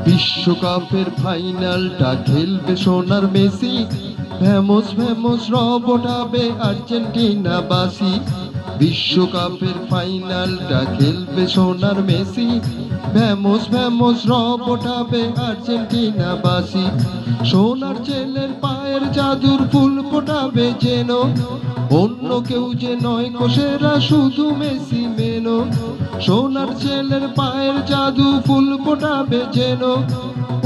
বিশ্বকাপের ফাইনালটা খেলবে সোনার মেসি, ফেমস ফেমস রবটাবে আর্জেন্টিনা বাসি। বিশ্বকাপের ফাইনালটা খেলবে সোনার মেসি, ফেমস ফেমস রবটাবে আর্জেন্টিনা বাসি। সোনার ছেলের পায়ের জাদুর ফুল ফোটাবে যেন, অন্য কেউ যে নয় কোষেরা শুধু মেসি মেনো। সোনার ছেলের পায়ের জাদু ফুল ফোটাবে যেন,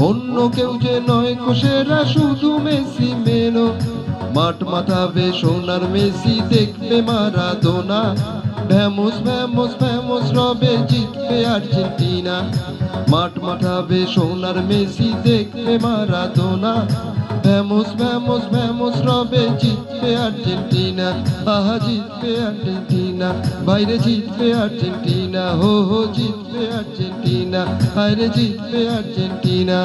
অন্য কেউ যে নয় কোষেরা শুধু মেসি মেনো। মাঠ মাতাবে সোনার মেসি, দেখবে মারাদোনা, ফেমস ফেমস ফেমস রবে জিতবে আর্জেন্টিনা। মাঠ মাতাবে সোনার মেসি, দেখবে মারাদোনা, ফেমস ফেমস ফেমস রবে জিতবে আর্জেন্টিনা। আহা জিতবে আর্জেন্টিনা, বাইরে জিতবে আর্জেন্টিনা, হো হো জিতবে আর্জেন্টিনা, বাইরে জিতবে আর্জেন্টিনা।